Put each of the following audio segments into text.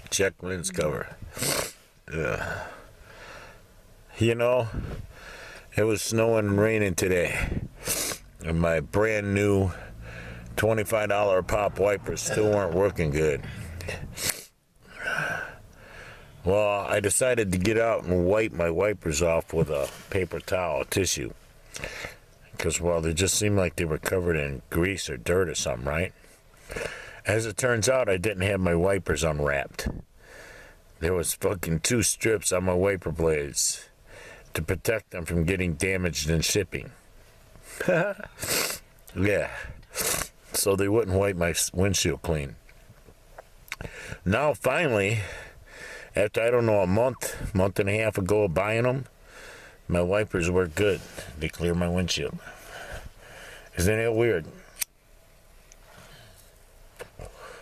Check lens cover. You know, it was snowing and raining today, and my brand new $25 pop wipers still weren't working good. Well, I decided to get out and wipe my wipers off with a paper towel, tissue. Because, well, they just seemed like they were covered in grease or dirt or something, right? As it turns out, I didn't have my wipers unwrapped. There was fucking 2 strips on my wiper blades to protect them from getting damaged in shipping. Yeah. So they wouldn't wipe my windshield clean. Now, finally, after, I don't know, a month and a half ago of buying them, my wipers work good. They clear my windshield. Isn't that weird?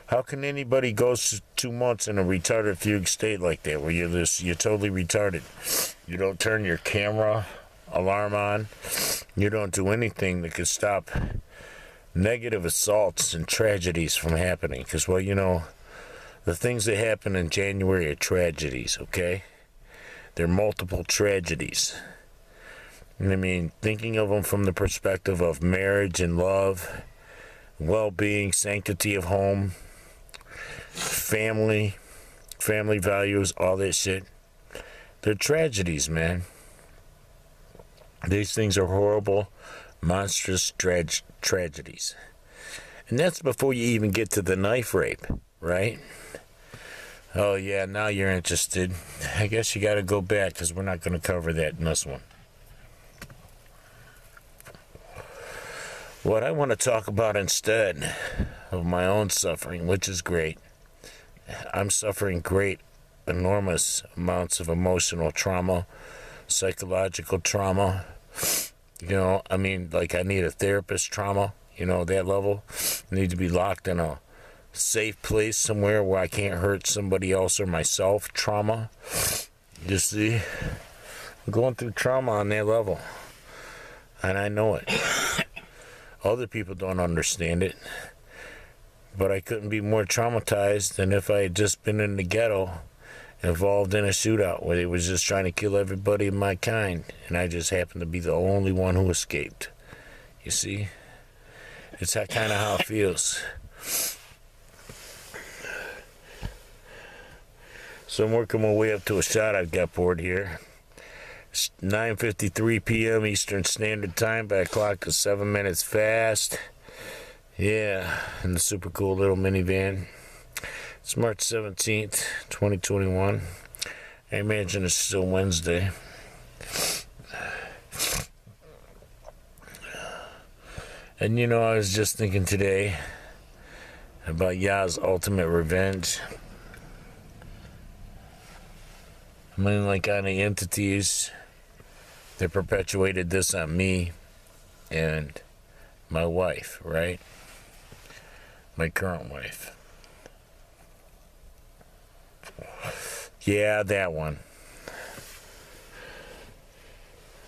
How can anybody go 2 months in a retarded fugue state like that, where you're totally retarded? You don't turn your camera alarm on. You don't do anything that could stop negative assaults and tragedies from happening. Because, well, you know, the things that happen in January are tragedies, okay? They're multiple tragedies. And I mean, thinking of them from the perspective of marriage and love, well-being, sanctity of home, family values, all that shit. They're tragedies, man. These things are horrible, monstrous tragedies. And that's before you even get to the knife rape, right? Oh, yeah, now you're interested. I guess you got to go back, because we're not going to cover that in this one. What I want to talk about instead of my own suffering, which is great. I'm suffering enormous amounts of emotional trauma, psychological trauma. You know, I mean, like I need a therapist trauma, you know, that level. I need to be locked in a safe place somewhere where I can't hurt somebody else or myself trauma. You see, I'm going through trauma on that level, and I know it. Other people don't understand it, but I couldn't be more traumatized than if I had just been in the ghetto, involved in a shootout where they was just trying to kill everybody of my kind, and I just happened to be the only one who escaped. You see, it's that kind of how it feels. So I'm working my way up to a shot I've got poured here. It's 9:53 p.m. Eastern Standard Time. By clock is 7 minutes fast. Yeah, in the super cool little minivan. It's March 17th, 2021. I imagine it's still Wednesday. And you know, I was just thinking today about Yah's ultimate revenge. I mean, like on the entities that perpetuated this on me and my wife, right? My current wife. Yeah, that one.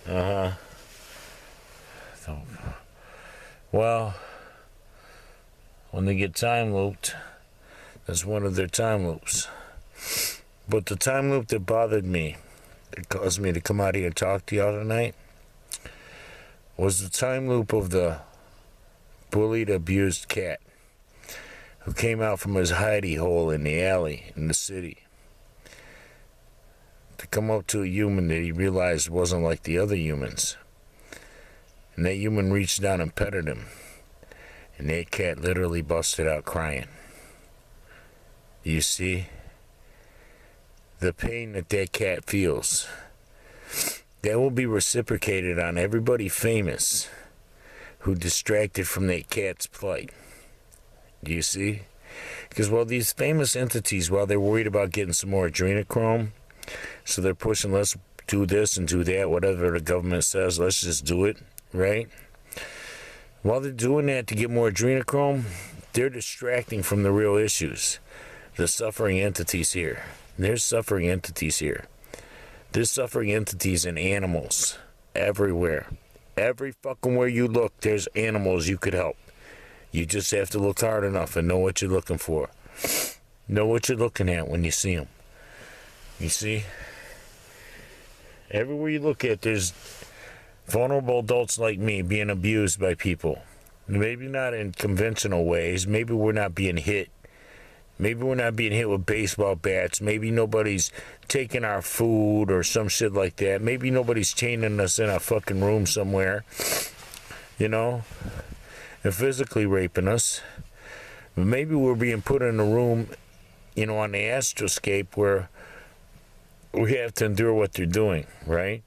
So, well, when they get time looped, that's one of their time loops. But the time loop that bothered me, that caused me to come out here and talk to y'all tonight, was the time loop of the bullied, abused cat who came out from his hidey hole in the alley in the city to come up to a human that he realized wasn't like the other humans. And that human reached down and petted him, and that cat literally busted out crying. You see? The pain that cat feels, that will be reciprocated on everybody famous who distracted from that cat's plight. Do you see? Because, well, these famous entities, while they're worried about getting some more adrenochrome, so they're pushing, let's do this and do that, whatever the government says, let's just do it, right? While they're doing that to get more adrenochrome, they're distracting from the real issues, the suffering entities here. There's suffering entities here. There's suffering entities in animals everywhere. Every fucking where you look, there's animals you could help. You just have to look hard enough and know what you're looking for. Know what you're looking at when you see them. You see? Everywhere you look at, there's vulnerable adults like me being abused by people. Maybe not in conventional ways. Maybe we're not being hit. Maybe we're not being hit with baseball bats. Maybe nobody's taking our food or some shit like that. Maybe nobody's chaining us in a fucking room somewhere, you know, and physically raping us. But maybe we're being put in a room, you know, on the astroscape where we have to endure what they're doing, right?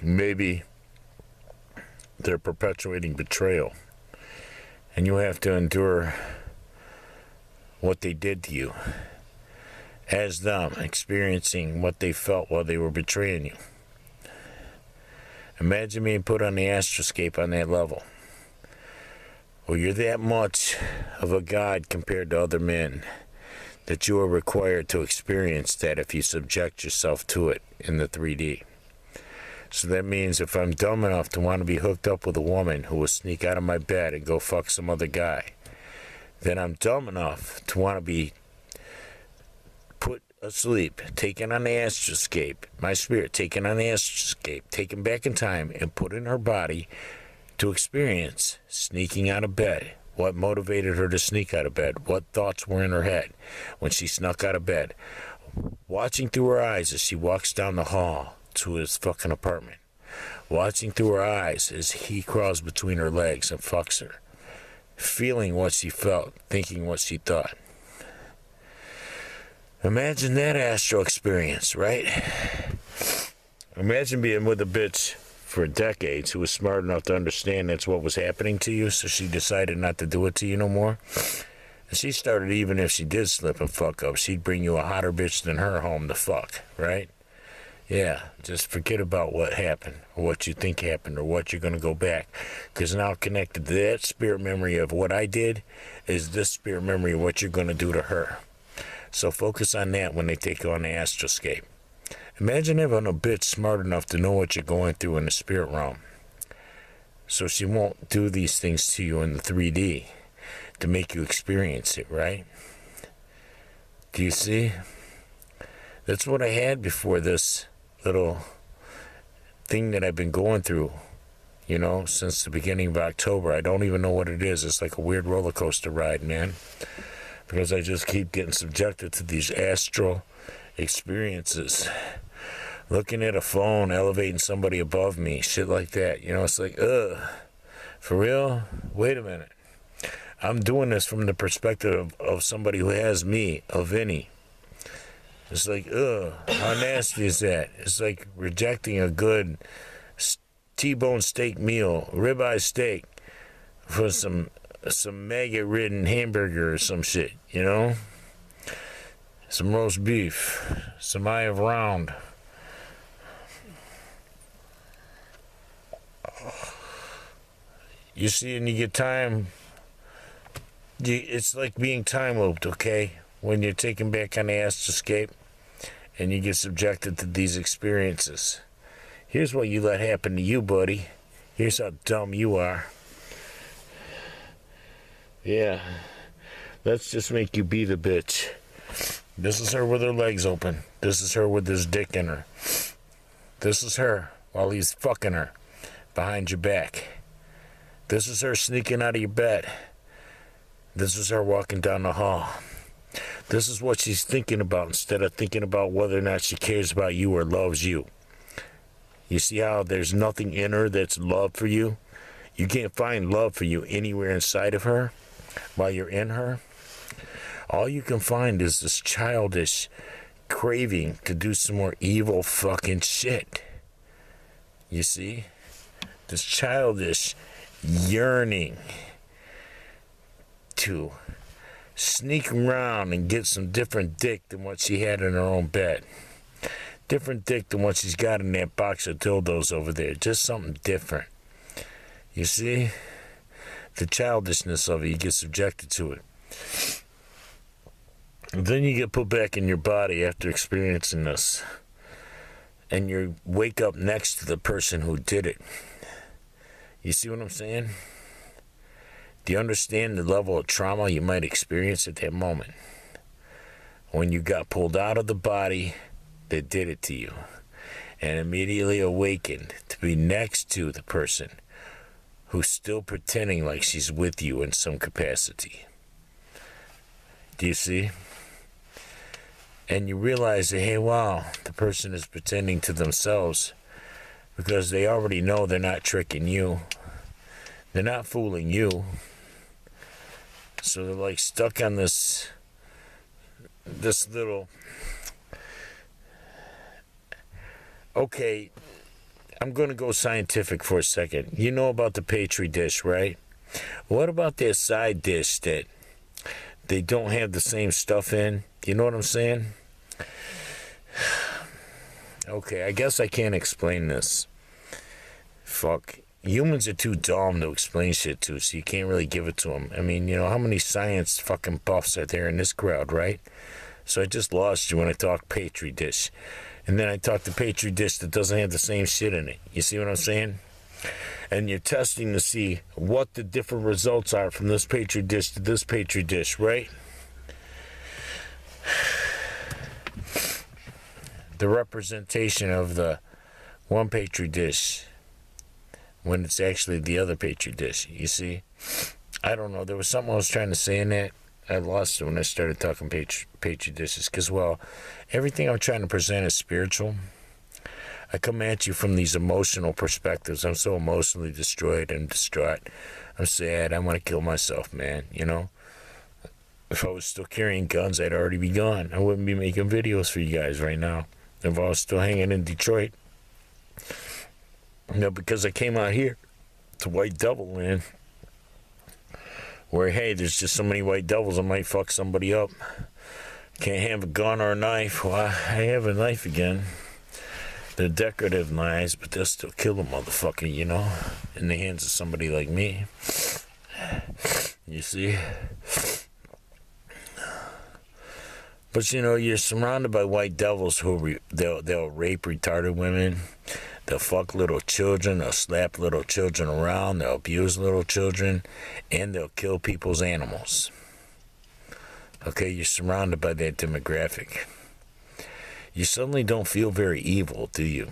Maybe they're perpetuating betrayal, and you have to endure what they did to you as them experiencing what they felt while they were betraying you. Imagine being put on the astroscape on that level. Well, you're that much of a god compared to other men that you are required to experience that if you subject yourself to it in the 3D. So that means if I'm dumb enough to want to be hooked up with a woman who will sneak out of my bed and go fuck some other guy, then I'm dumb enough to want to be put asleep, taken on the astroscape, my spirit taken on the astroscape, taken back in time and put in her body to experience sneaking out of bed. What motivated her to sneak out of bed? What thoughts were in her head when she snuck out of bed? Watching through her eyes as she walks down the hall to his fucking apartment. Watching through her eyes as he crawls between her legs and fucks her. Feeling what she felt, thinking what she thought. Imagine that astral experience, right? Imagine being with a bitch for decades who was smart enough to understand that's what was happening to you, so she decided not to do it to you no more. And she started, even if she did slip and fuck up, she'd bring you a hotter bitch than her home to fuck, right? Yeah, just forget about what happened, or what you think happened, or what you're going to go back. Because now connected to that spirit memory of what I did is this spirit memory of what you're going to do to her. So focus on that when they take you on the astroscape. Imagine having a bitch smart enough to know what you're going through in the spirit realm. So she won't do these things to you in the 3D to make you experience it, right? Do you see? That's what I had before this little thing that I've been going through, you know, since the beginning of October. I don't even know what it is. It's like a weird roller coaster ride, man. Because I just keep getting subjected to these astral experiences. Looking at a phone, elevating somebody above me, shit like that. You know, it's like, ugh. For real? Wait a minute. I'm doing this from the perspective of somebody who has me, a Vinny. It's like, ugh, how nasty is that? It's like rejecting a good T-bone steak meal, ribeye steak, for some maggot-ridden hamburger or some shit, you know? Some roast beef, some eye of round. You see, and you get time, it's like being time-looped, okay? When you're taken back on the astroscape and you get subjected to these experiences. Here's what you let happen to you, buddy. Here's how dumb you are. Yeah. Let's just make you be the bitch. This is her with her legs open. This is her with his dick in her. This is her while he's fucking her behind your back. This is her sneaking out of your bed. This is her walking down the hall. This is what she's thinking about instead of thinking about whether or not she cares about you or loves you. You see how there's nothing in her that's love for you? You can't find love for you anywhere inside of her while you're in her. All you can find is this childish craving to do some more evil fucking shit. You see? This childish yearning to sneak around and get some different dick than what she had in her own bed. Different dick than what she's got in that box of dildos over there. Just something different. You see? The childishness of it, you get subjected to it. And then you get put back in your body after experiencing this. And you wake up next to the person who did it. You see what I'm saying? Do you understand the level of trauma you might experience at that moment? When you got pulled out of the body that did it to you and immediately awakened to be next to the person who's still pretending like she's with you in some capacity. Do you see? And you realize that, hey, wow, the person is pretending to themselves because they already know they're not tricking you. They're not fooling you. So they're like stuck on this little... Okay, I'm going to go scientific for a second. You know about the Petri dish, right? What about their side dish that they don't have the same stuff in? You know what I'm saying? Okay, I guess I can't explain this. Fuck. Humans are too dumb to explain shit to, so you can't really give it to them. I mean, you know, how many science fucking buffs are there in this crowd, right? So I just lost you when I talked Petri dish. And then I talked the Petri dish that doesn't have the same shit in it. You see what I'm saying? And you're testing to see what the different results are from this Petri dish to this Petri dish, right? The representation of the one Petri dish when it's actually the other Petri dish, you see? I don't know. There was something I was trying to say in that. I lost it when I started talking Petri dishes. Because, well, everything I'm trying to present is spiritual. I come at you from these emotional perspectives. I'm so emotionally destroyed and distraught. I'm sad. I want to kill myself, man, you know? If I was still carrying guns, I'd already be gone. I wouldn't be making videos for you guys right now. If I was still hanging in Detroit. You know, because I came out here to White Devil Land, where, hey, there's just so many white devils, I might fuck somebody up. Can't have a gun or a knife. Well, I have a knife again. They're decorative knives, but they'll still kill a motherfucker, you know, in the hands of somebody like me. You see? But, you know, you're surrounded by white devils who they'll rape retarded women. They'll fuck little children, they'll slap little children around, they'll abuse little children, and they'll kill people's animals. Okay, you're surrounded by that demographic. You suddenly don't feel very evil, do you?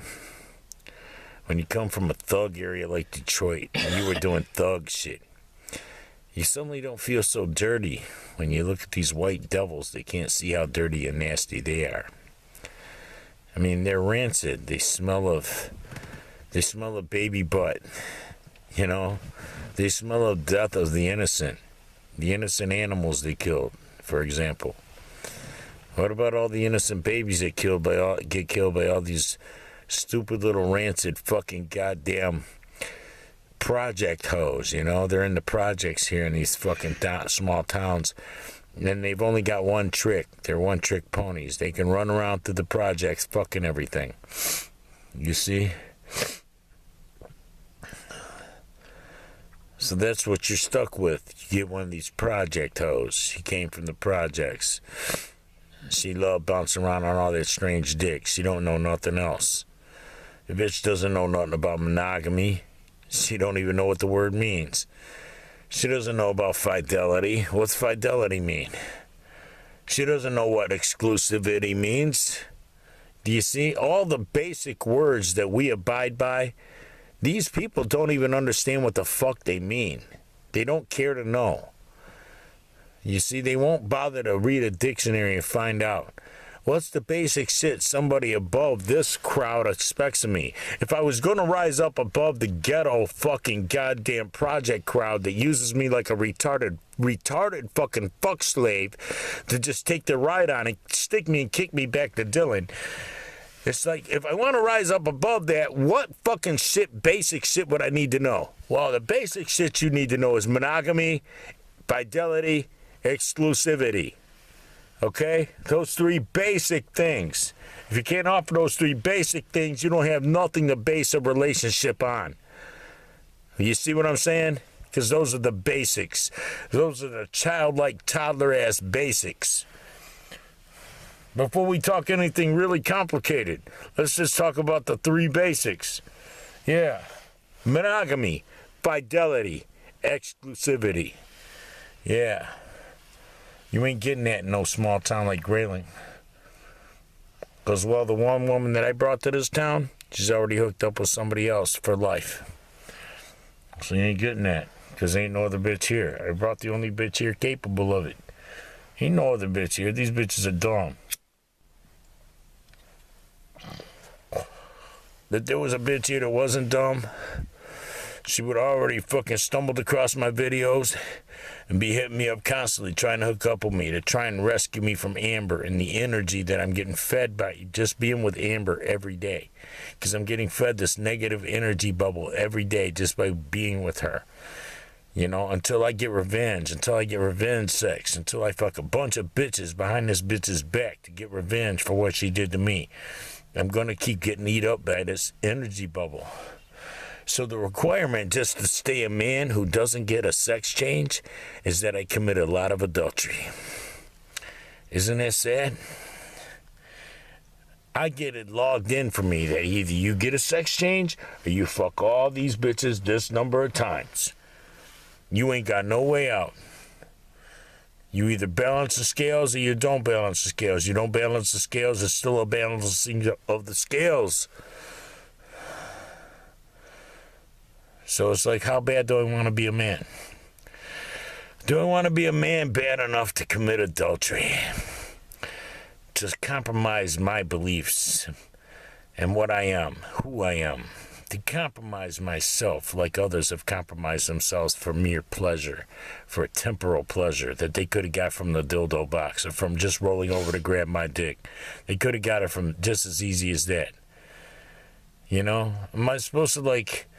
When you come from a thug area like Detroit, and you were doing thug shit, you suddenly don't feel so dirty when you look at these white devils. They can't see how dirty and nasty they are. I mean, they're rancid. They smell of baby butt, you know. They smell of death of the innocent animals they killed, for example. What about all the innocent babies that get killed by all these stupid little rancid fucking goddamn project hoes, you know? They're in the projects here in these fucking small towns. And they've only got one trick. They're one-trick ponies. They can run around through the projects fucking everything. You see? So that's what you're stuck with. You get one of these project hoes. She came from the projects. She loved bouncing around on all that strange dick. She don't know nothing else. The bitch doesn't know nothing about monogamy. She don't even know what the word means. She doesn't know about fidelity. What's fidelity mean? She doesn't know what exclusivity means. Do you see? All the basic words that we abide by, these people don't even understand what the fuck they mean. They don't care to know. You see, they won't bother to read a dictionary and find out. What's the basic shit somebody above this crowd expects of me? If I was going to rise up above the ghetto fucking goddamn project crowd that uses me like a retarded fucking fuck slave to just take the ride on and stick me and kick me back to Dylan. It's like, if I want to rise up above that, what fucking shit, basic shit would I need to know? Well, the basic shit you need to know is monogamy, fidelity, exclusivity. Okay? Those three basic things. If you can't offer those three basic things, you don't have nothing to base a relationship on. You see what I'm saying? Because those are the basics. Those are the childlike, toddler-ass basics. Before we talk anything really complicated, let's just talk about the three basics. Yeah. Monogamy, fidelity, exclusivity. Yeah. You ain't getting that in no small town like Grayling. Because, well, the one woman that I brought to this town, she's already hooked up with somebody else for life. So you ain't getting that. Because ain't no other bitch here. I brought the only bitch here capable of it. Ain't no other bitch here. These bitches are dumb. That there was a bitch here that wasn't dumb, she would already fucking stumbled across my videos and be hitting me up constantly trying to hook up with me to try and rescue me from Amber and the energy that I'm getting fed by just being with Amber every day. Because I'm getting fed this negative energy bubble every day just by being with her. You know, until I get revenge sex, until I fuck a bunch of bitches behind this bitch's back to get revenge for what she did to me. I'm going to keep getting eat up by this energy bubble. So the requirement just to stay a man who doesn't get a sex change is that I commit a lot of adultery. Isn't that sad? I get it logged in for me that either you get a sex change or you fuck all these bitches this number of times. You ain't got no way out. You either balance the scales or you don't balance the scales. You don't balance the scales, it's still a balancing of the scales. So it's like, how bad do I want to be a man? Do I want to be a man bad enough to commit adultery? To compromise my beliefs and what I am, who I am. To compromise myself like others have compromised themselves for mere pleasure, for a temporal pleasure that they could have got from the dildo box or from just rolling over to grab my dick. They could have got it from just as easy as that. You know? Am I supposed to, like,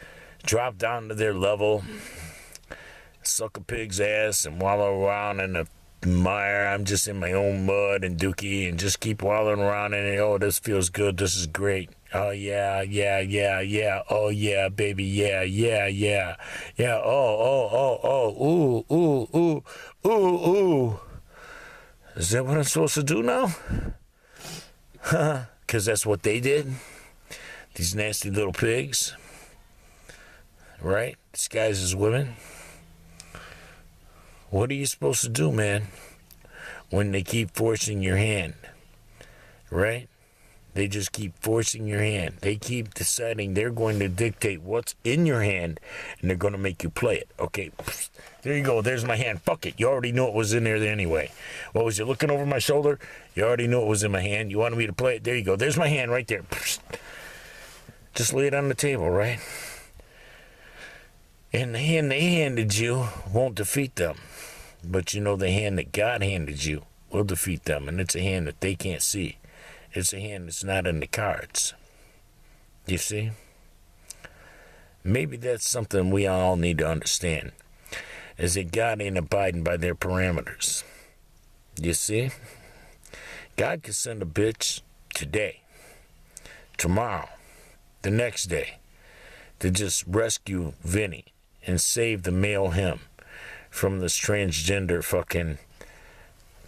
drop down to their level, suck a pig's ass and wallow around in the mire? I'm just in my own mud and dookie and just keep wallowing around in it. Oh, this feels good. This is great. Oh, yeah. Oh, yeah, baby. Yeah. Ooh. Is that what I'm supposed to do now? Because that's what they did. These nasty little pigs. Right? Disguised as women. What are you supposed to do, man, when they keep forcing your hand? Right? They just keep forcing your hand. They keep deciding they're going to dictate what's in your hand, and they're going to make you play it. Okay, there you go. There's my hand. Fuck it. You already knew it was in there anyway. What was you looking over my shoulder? You already knew it was in my hand. You wanted me to play it? There you go. There's my hand right there. Just lay it on the table, right? And the hand they handed you won't defeat them. But you know the hand that God handed you will defeat them. And it's a hand that they can't see. It's a hand that's not in the cards. You see? Maybe that's something we all need to understand. Is that God ain't abiding by their parameters. You see? God could send a bitch today, tomorrow, the next day, to just rescue Vinny and save the male him from this transgender fucking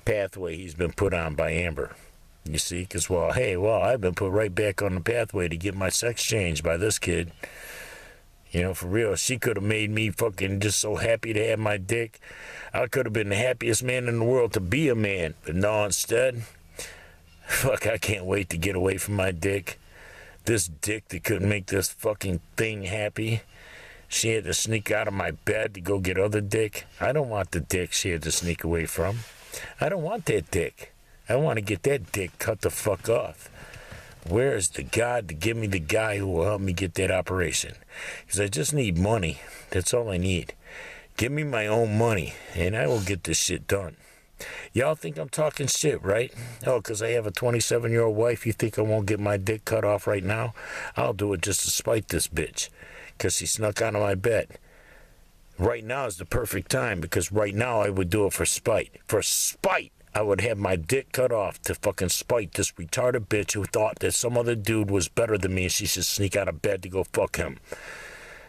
pathway he's been put on by Amber. You see? Because, I've been put right back on the pathway to get my sex changed by this kid. You know, for real, she could have made me fucking just so happy to have my dick. I could have been the happiest man in the world to be a man. But no, instead, I can't wait to get away from my dick. This dick that couldn't make this fucking thing happy. She had to sneak out of my bed to go get other dick. I don't want the dick she had to sneak away from. I don't want that dick. I want to get that dick cut the fuck off. Where is the God to give me the guy who will help me get that operation? Because I just need money. That's all I need. Give me my own money, and I will get this shit done. Y'all think I'm talking shit, right? Oh, because I have a 27-year-old wife, you think I won't get my dick cut off right now? I'll do it just to spite this bitch, because she snuck out of my bed. Right now is the perfect time, because right now I would do it for spite. For spite, I would have my dick cut off to fucking spite this retarded bitch who thought that some other dude was better than me and she should sneak out of bed to go fuck him.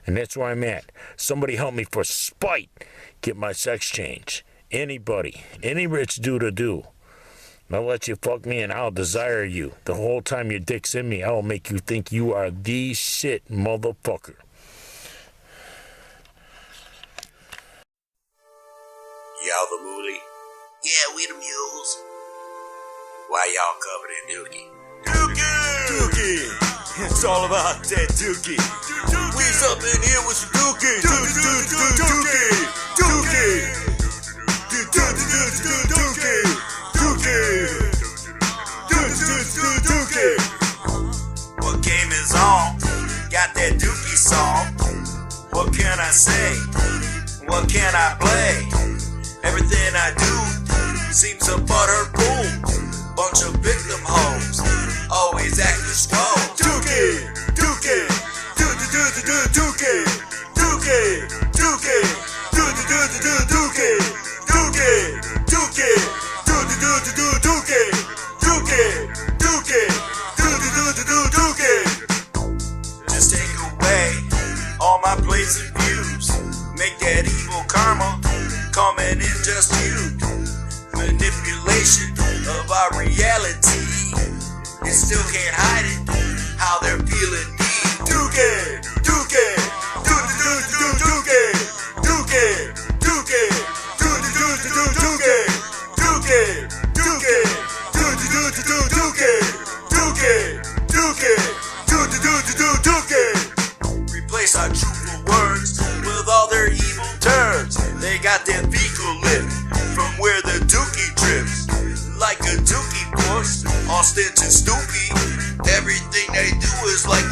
And that's where I'm at. Somebody help me for spite get my sex change. Anybody, any rich dude will do. I'll let you fuck me and I'll desire you. The whole time your dick's in me, I will make you think you are the shit motherfucker. Y'all the mooly? Yeah, we the mules. Why y'all covered in dookie? Dookie! It's all about that dookie. We's up in here with some dookie. Dookie! Dookie! What game is on? Got that dookie song. What can I say? What can I play? Everything I do seems a butter boom. Bunch of victim hoes, always acting slow. Dookie! Dookie! Dookie! Dookie! Dookie! Dookie! Dookie! Dookie! Dookie! Just take away all my plays and views. Make that evil karma coming in just you. Manipulation of our reality. You still can't hide it, how they're feeling me. Dookie! Dookie! Dookie! Dookie! Dookie! Dookie! Replace our truthful words with all their evil turns. They got their fecal lip from where the dookie drips. Like a dookie course, all stitch and stoopy. Everything they do is like,